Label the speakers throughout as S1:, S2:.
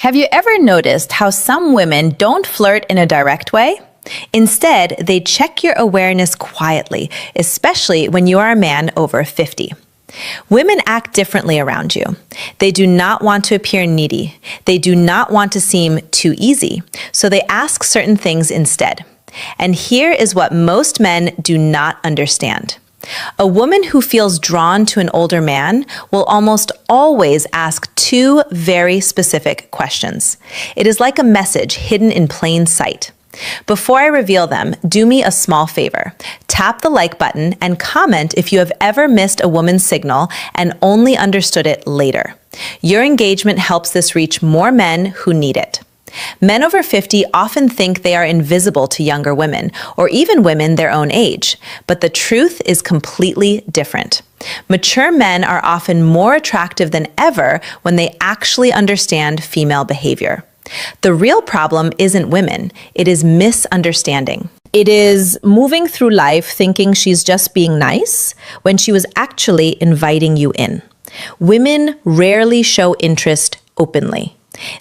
S1: Have you ever noticed how some women don't flirt in a direct way? Instead, they check your awareness quietly, especially when you are a man over 50. Women act differently around you. They do not want to appear needy. They do not want to seem too easy, so they ask certain things instead. And here is what most men do not understand. A woman who feels drawn to an older man will almost always ask two very specific questions. It is like a message hidden in plain sight. Before I reveal them, do me a small favor. Tap the like button and comment if you have ever missed a woman's signal and only understood it later. Your engagement helps this reach more men who need it. Men over 50 often think they are invisible to younger women, or even women their own age, but the truth is completely different. Mature men are often more attractive than ever when they actually understand female behavior. The real problem isn't women, it is misunderstanding. It is moving through life thinking she's just being nice when she was actually inviting you in. Women rarely show interest openly.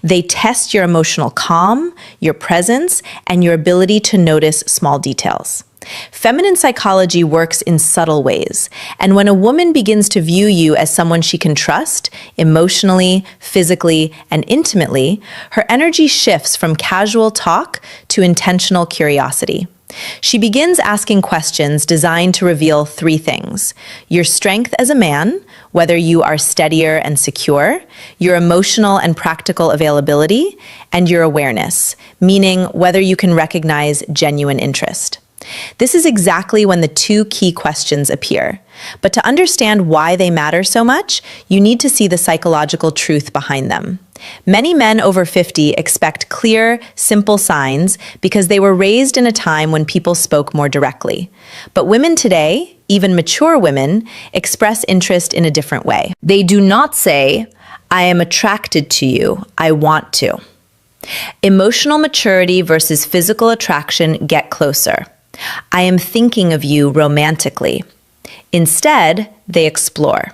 S1: They test your emotional calm, your presence, and your ability to notice small details. Feminine psychology works in subtle ways, and when a woman begins to view you as someone she can trust, emotionally, physically, and intimately, her energy shifts from casual talk to intentional curiosity. She begins asking questions designed to reveal three things: your strength as a man, whether you are steadier and secure, your emotional and practical availability, and your awareness, meaning whether you can recognize genuine interest. This is exactly when the two key questions appear. But to understand why they matter so much, you need to see the psychological truth behind them. Many men over 50 expect clear, simple signs because they were raised in a time when people spoke more directly. But women today, even mature women, express interest in a different way. They do not say, "I am attracted to you, I want to." Emotional maturity versus physical attraction get closer. "I am thinking of you romantically." Instead, they explore.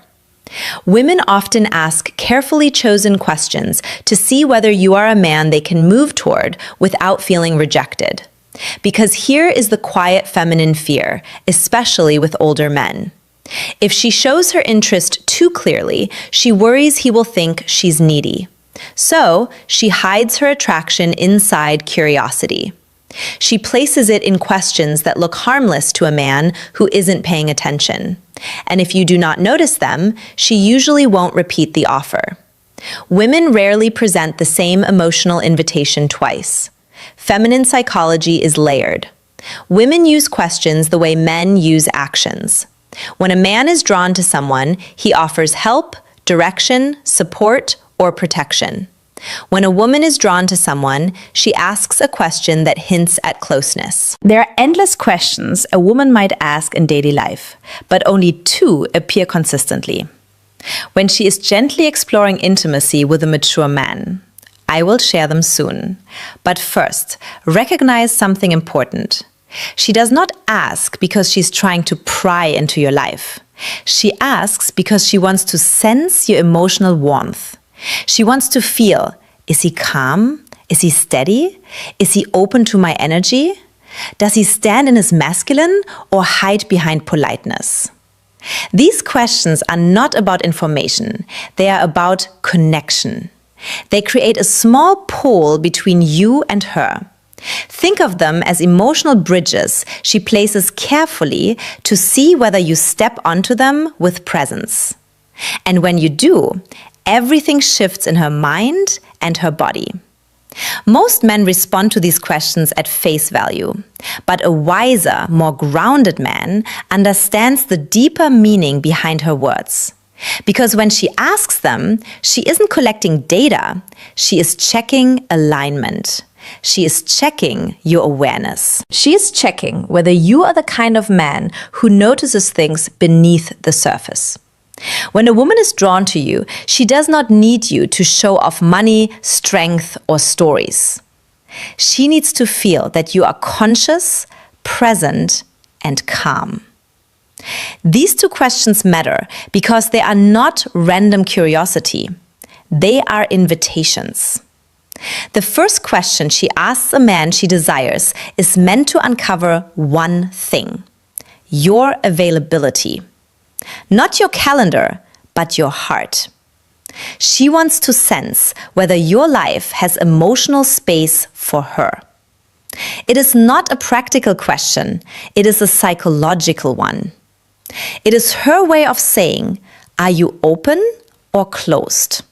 S1: Women often ask carefully chosen questions to see whether you are a man they can move toward without feeling rejected. Because here is the quiet feminine fear, especially with older men. If she shows her interest too clearly, she worries he will think she's needy. So, she hides her attraction inside curiosity. She places it in questions that look harmless to a man who isn't paying attention. And if you do not notice them, she usually won't repeat the offer. Women rarely present the same emotional invitation twice. Feminine psychology is layered. Women use questions the way men use actions. When a man is drawn to someone, he offers help, direction, support, or protection. When a woman is drawn to someone, she asks a question that hints at closeness. There are endless questions a woman might ask in daily life, but only two appear consistently. When she is gently exploring intimacy with a mature man. I will share them soon. But first, recognize something important. She does not ask because she's trying to pry into your life. She asks because she wants to sense your emotional warmth. She wants to feel, is he calm? Is he steady? Is he open to my energy? Does he stand in his masculine or hide behind politeness? These questions are not about information. They are about connection. They create a small pole between you and her. Think of them as emotional bridges she places carefully to see whether you step onto them with presence. And when you do, everything shifts in her mind and her body. Most men respond to these questions at face value, but a wiser, more grounded man understands the deeper meaning behind her words. Because when she asks them, she isn't collecting data, she is checking alignment. She is checking your awareness. She is checking whether you are the kind of man who notices things beneath the surface. When a woman is drawn to you, she does not need you to show off money, strength, or stories. She needs to feel that you are conscious, present, and calm. These two questions matter because they are not random curiosity. They are invitations. The first question she asks a man she desires is meant to uncover one thing: your availability. Not your calendar, but your heart. She wants to sense whether your life has emotional space for her. It is not a practical question, it is a psychological one. It is her way of saying, are you open or closed?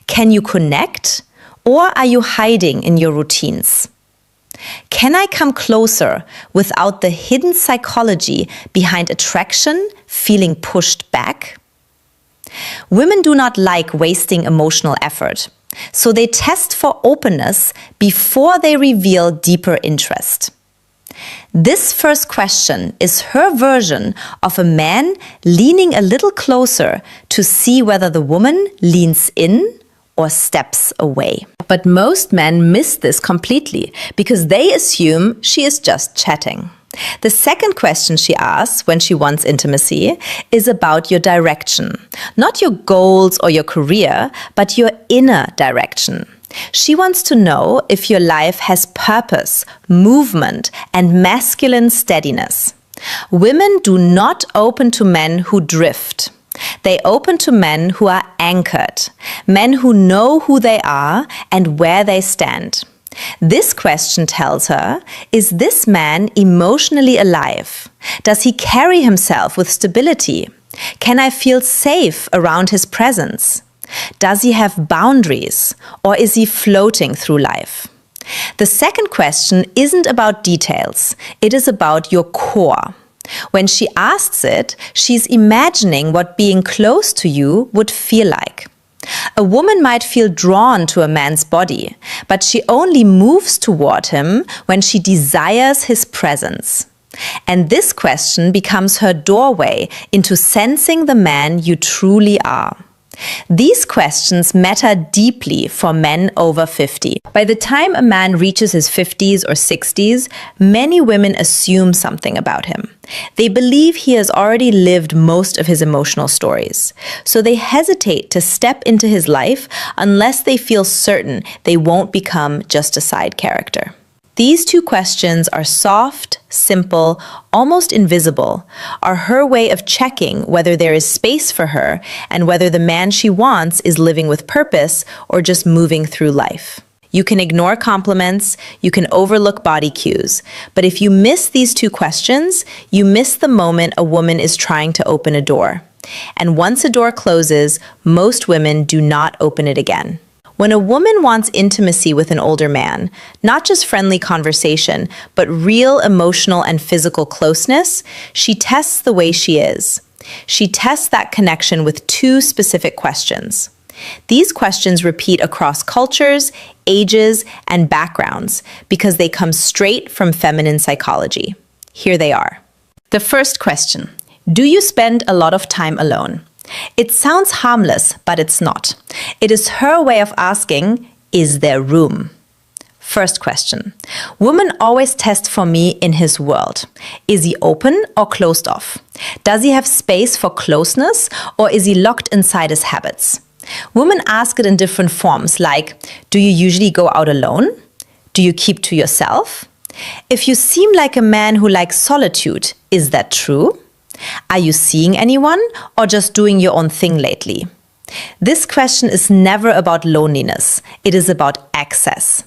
S1: Can you connect, or are you hiding in your routines? Can I come closer without the hidden psychology behind attraction feeling pushed back? Women do not like wasting emotional effort, so they test for openness before they reveal deeper interest. This first question is her version of a man leaning a little closer to see whether the woman leans in or steps away. But most men miss this completely because they assume she is just chatting. The second question she asks when she wants intimacy is about your direction. Not your goals or your career, but your inner direction. She wants to know if your life has purpose, movement, and masculine steadiness. Women do not open to men who drift. They open to men who are anchored, men who know who they are and where they stand. This question tells her, is this man emotionally alive? Does he carry himself with stability? Can I feel safe around his presence? Does he have boundaries, or is he floating through life? The second question isn't about details, it is about your core. When she asks it, she's imagining what being close to you would feel like. A woman might feel drawn to a man's body, but she only moves toward him when she desires his presence. And this question becomes her doorway into sensing the man you truly are. These questions matter deeply for men over 50. By the time a man reaches his 50s or 60s, many women assume something about him. They believe he has already lived most of his emotional stories. So they hesitate to step into his life unless they feel certain they won't become just a side character. These two questions are soft, simple, almost invisible, are her way of checking whether there is space for her and whether the man she wants is living with purpose or just moving through life. You can ignore compliments, you can overlook body cues, but if you miss these two questions, you miss the moment a woman is trying to open a door. And once a door closes, most women do not open it again. When a woman wants intimacy with an older man, not just friendly conversation, but real emotional and physical closeness, she tests the way she is. She tests that connection with two specific questions. These questions repeat across cultures, ages, and backgrounds because they come straight from feminine psychology. Here they are. The first question: do you spend a lot of time alone? It sounds harmless, but it's not. It is her way of asking, is there room? First question. Women always test for me in his world. Is he open or closed off? Does he have space for closeness, or is he locked inside his habits? Women ask it in different forms, like, do you usually go out alone? Do you keep to yourself? If you seem like a man who likes solitude, is that true? Are you seeing anyone or just doing your own thing lately? This question is never about loneliness. It is about access.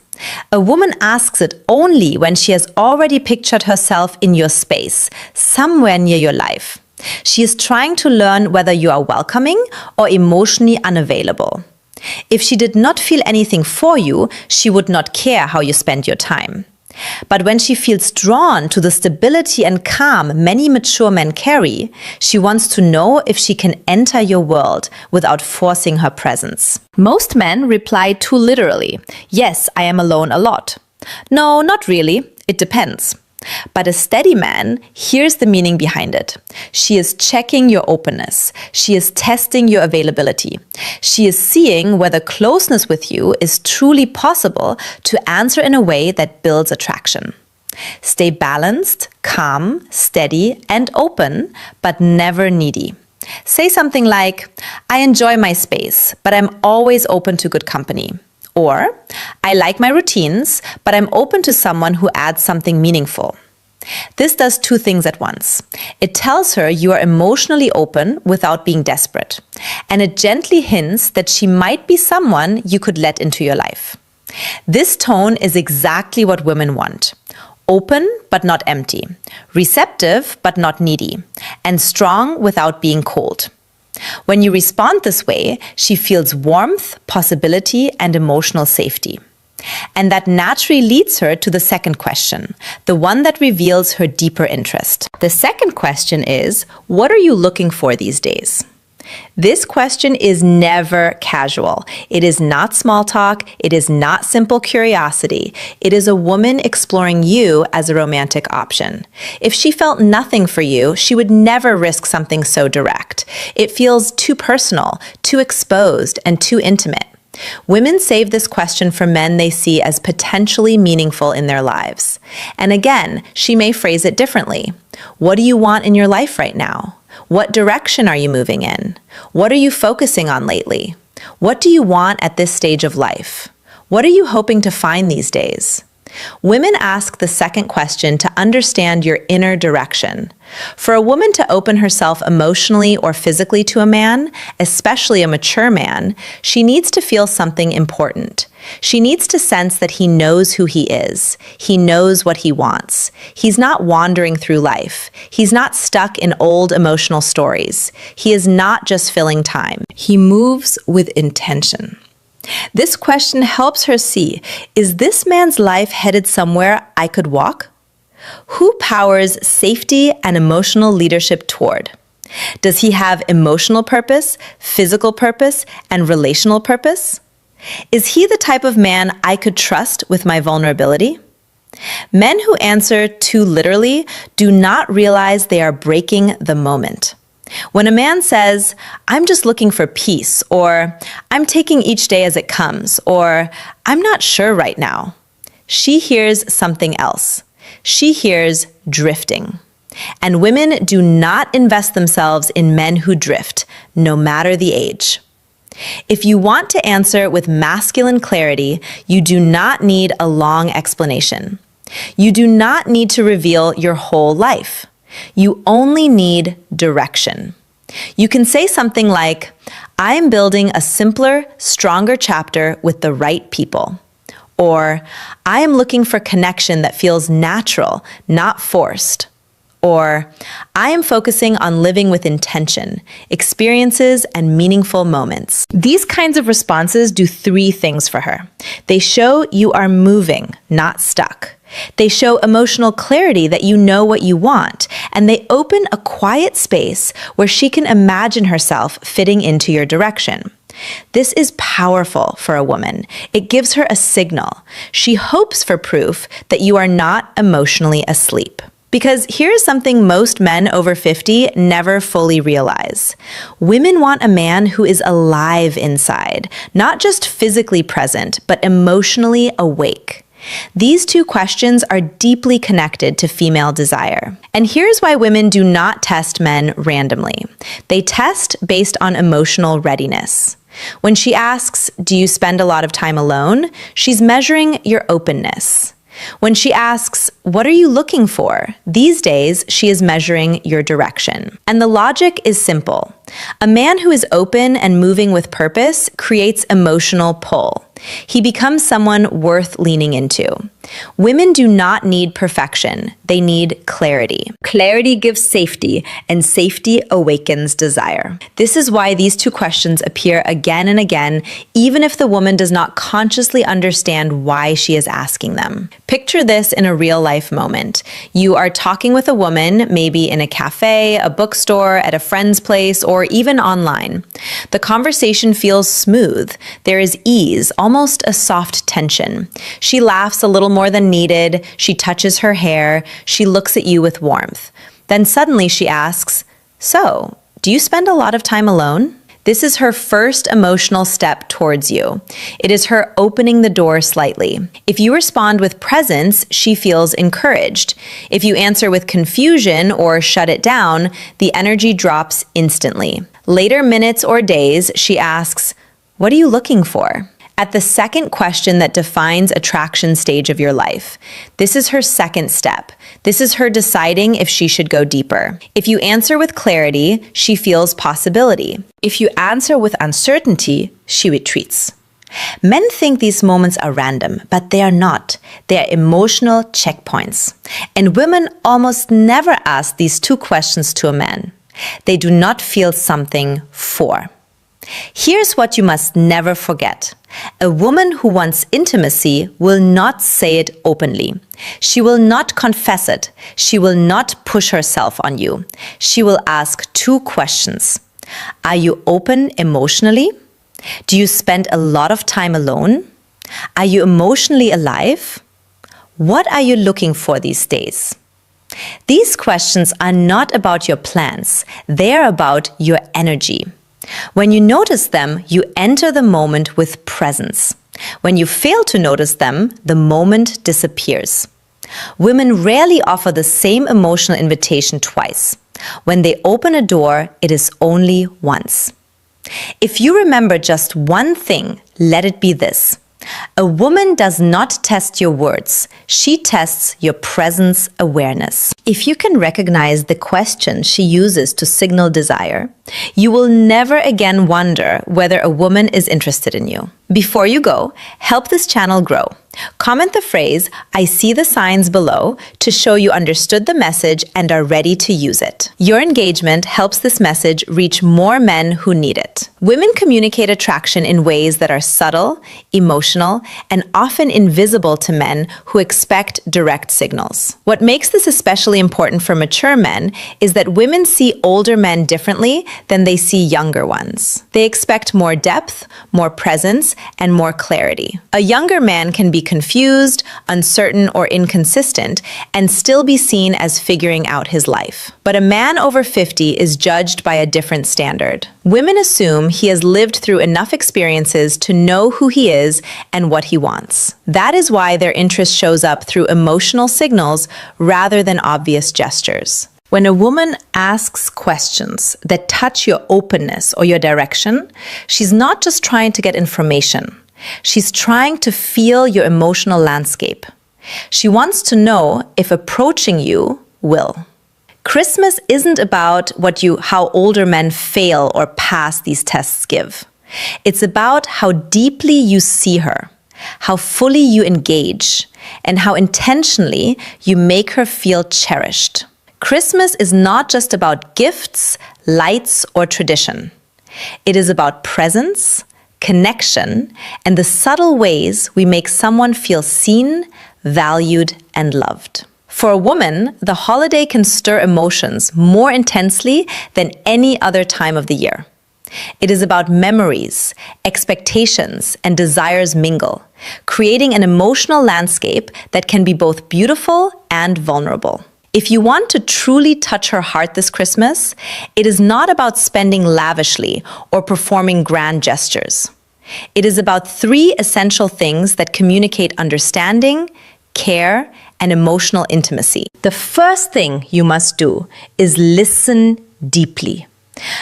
S1: A woman asks it only when she has already pictured herself in your space, somewhere near your life. She is trying to learn whether you are welcoming or emotionally unavailable. If she did not feel anything for you, she would not care how you spend your time. But when she feels drawn to the stability and calm many mature men carry, she wants to know if she can enter your world without forcing her presence. Most men reply too literally, yes, I am alone a lot. No, not really. It depends. But a steady man hears the meaning behind it. She is checking your openness. She is testing your availability. She is seeing whether closeness with you is truly possible to answer in a way that builds attraction. Stay balanced, calm, steady, and open, but never needy. Say something like, I enjoy my space, but I'm always open to good company. Or, I like my routines, but I'm open to someone who adds something meaningful. This does two things at once. It tells her you are emotionally open without being desperate, and it gently hints that she might be someone you could let into your life. This tone is exactly what women want. Open but not empty, receptive but not needy, and strong without being cold. When you respond this way, she feels warmth, possibility, and emotional safety. And that naturally leads her to the second question, the one that reveals her deeper interest. The second question is, what are you looking for these days? This question is never casual. It is not small talk. It is not simple curiosity. It is a woman exploring you as a romantic option. If she felt nothing for you, she would never risk something so direct. It feels too personal, too exposed, and too intimate. Women save this question for men they see as potentially meaningful in their lives. And again, she may phrase it differently. What do you want in your life right now? What direction are you moving in? What are you focusing on lately? What do you want at this stage of life? What are you hoping to find these days? Women ask the second question to understand your inner direction. For a woman to open herself emotionally or physically to a man, especially a mature man, she needs to feel something important. She needs to sense that he knows who he is. He knows what he wants. He's not wandering through life. He's not stuck in old emotional stories. He is not just filling time. He moves with intention. This question helps her see, is this man's life headed somewhere I could walk? Who powers safety and emotional leadership toward? Does he have emotional purpose, physical purpose, and relational purpose? Is he the type of man I could trust with my vulnerability? Men who answer too literally do not realize they are breaking the moment. When a man says, I'm just looking for peace, or I'm taking each day as it comes, or I'm not sure right now, she hears something else. She hears drifting. And women do not invest themselves in men who drift, no matter the age. If you want to answer with masculine clarity, you do not need a long explanation. You do not need to reveal your whole life. You only need direction. You can say something like, I am building a simpler, stronger chapter with the right people. Or, I am looking for connection that feels natural, not forced. Or, I am focusing on living with intention, experiences, and meaningful moments. These kinds of responses do three things for her. They show you are moving, not stuck. They show emotional clarity that you know what you want, and they open a quiet space where she can imagine herself fitting into your direction. This is powerful for a woman. It gives her a signal. She hopes for proof that you are not emotionally asleep. Because here's something most men over 50 never fully realize. Women want a man who is alive inside, not just physically present, but emotionally awake. These two questions are deeply connected to female desire. And here's why women do not test men randomly. They test based on emotional readiness. When she asks, do you spend a lot of time alone? She's measuring your openness. When she asks, what are you looking for? These days, she is measuring your direction. And the logic is simple. A man who is open and moving with purpose creates emotional pull. He becomes someone worth leaning into. Women do not need perfection. They need clarity. Clarity gives safety, and safety awakens desire. This is why these two questions appear again and again, even if the woman does not consciously understand why she is asking them. Picture this in a real-life moment. You are talking with a woman, maybe in a cafe, a bookstore, at a friend's place, or even online. The conversation feels smooth. There is ease, almost a soft tension. She laughs a little more than needed. She touches her hair. She looks at you with warmth. Then suddenly she asks, so, do you spend a lot of time alone? This is her first emotional step towards you. It is her opening the door slightly. If you respond with presence, she feels encouraged. If you answer with confusion or shut it down, the energy drops instantly. Later minutes or days, she asks, what are you looking for? at the second question that defines attraction stage of your life. This is her second step. This is her deciding if she should go deeper. If you answer with clarity, she feels possibility. If you answer with uncertainty, she retreats. Men think these moments are random, but they are not. They are emotional checkpoints. And women almost never ask these two questions to a man. They do not feel something for. Here's what you must never forget. A woman who wants intimacy will not say it openly. She will not confess it. She will not push herself on you. She will ask two questions. Are you open emotionally? Do you spend a lot of time alone? Are you emotionally alive? What are you looking for these days? These questions are not about your plans. They are about your energy. When you notice them, you enter the moment with presence. When you fail to notice them, the moment disappears. Women rarely offer the same emotional invitation twice. When they open a door, it is only once. If you remember just one thing, let it be this. A woman does not test your words. She tests your presence awareness. If you can recognize the question she uses to signal desire, you will never again wonder whether a woman is interested in you. Before you go, help this channel grow. Comment the phrase, "I see the signs below," to show you understood the message and are ready to use it. Your engagement helps this message reach more men who need it. Women communicate attraction in ways that are subtle, emotional, and often invisible to men who expect direct signals. What makes this especially important for mature men is that women see older men differently than they see younger ones. They expect more depth, more presence, and more clarity. A younger man can be confused, uncertain, or inconsistent and still be seen as figuring out his life. But a man over 50 is judged by a different standard. Women assume he has lived through enough experiences to know who he is and what he wants. That is why their interest shows up through emotional signals rather than obvious gestures. When a woman asks questions that touch your openness or your direction, she's not just trying to get information. She's trying to feel your emotional landscape. She wants to know if approaching you will. Christmas isn't about how older men fail or pass these tests give. It's about how deeply you see her, how fully you engage, and how intentionally you make her feel cherished. Christmas is not just about gifts, lights, or tradition. It is about presence, connection, and the subtle ways we make someone feel seen, valued, and loved. For a woman, the holiday can stir emotions more intensely than any other time of the year. It is about memories, expectations, and desires mingle, creating an emotional landscape that can be both beautiful and vulnerable. If you want to truly touch her heart this Christmas, it is not about spending lavishly or performing grand gestures. It is about three essential things that communicate understanding, care, and emotional intimacy. The first thing you must do is listen deeply.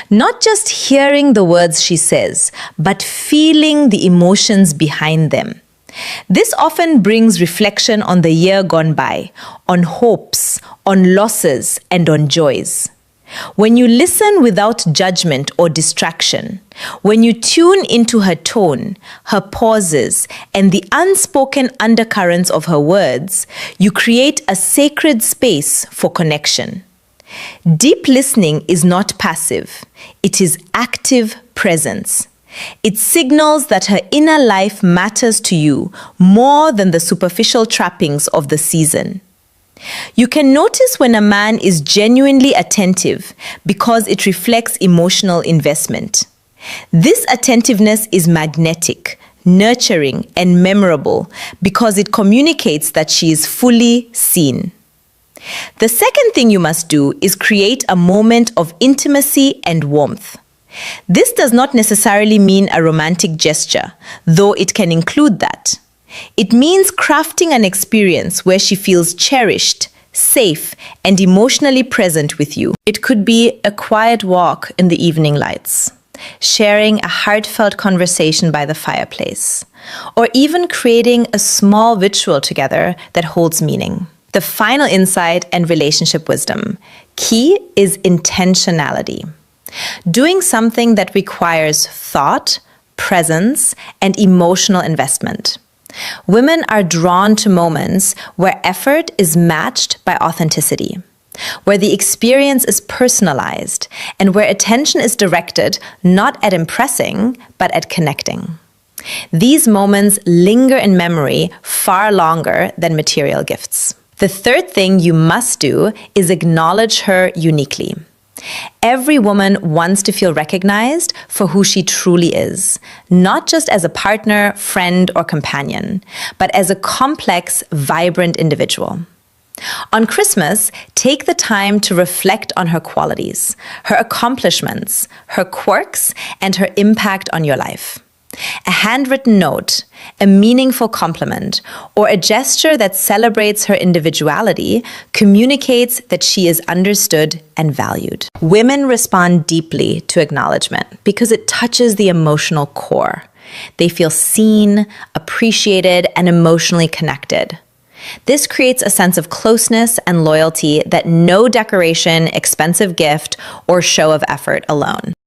S1: Not just hearing the words she says, but feeling the emotions behind them. This often brings reflection on the year gone by, on hopes, on losses, and on joys. When you listen without judgment or distraction, when you tune into her tone, her pauses, and the unspoken undercurrents of her words, you create a sacred space for connection. Deep listening is not passive. It is active presence. It signals that her inner life matters to you more than the superficial trappings of the season. You can notice when a man is genuinely attentive because it reflects emotional investment. This attentiveness is magnetic, nurturing, and memorable because it communicates that she is fully seen. The second thing you must do is create a moment of intimacy and warmth. This does not necessarily mean a romantic gesture, though it can include that. It means crafting an experience where she feels cherished, safe, and emotionally present with you. It could be a quiet walk in the evening lights, sharing a heartfelt conversation by the fireplace, or even creating a small ritual together that holds meaning. The final insight and relationship wisdom. Key is intentionality. Doing something that requires thought, presence, and emotional investment. Women are drawn to moments where effort is matched by authenticity, where the experience is personalized, and where attention is directed not at impressing, but at connecting. These moments linger in memory far longer than material gifts. The third thing you must do is acknowledge her uniquely. Every woman wants to feel recognized for who she truly is, not just as a partner, friend, or companion, but as a complex, vibrant individual. On Christmas, take the time to reflect on her qualities, her accomplishments, her quirks, and her impact on your life. A handwritten note, a meaningful compliment, or a gesture that celebrates her individuality communicates that she is understood and valued. Women respond deeply to acknowledgement because it touches the emotional core. They feel seen, appreciated, and emotionally connected. This creates a sense of closeness and loyalty that no decoration, expensive gift, or show of effort alone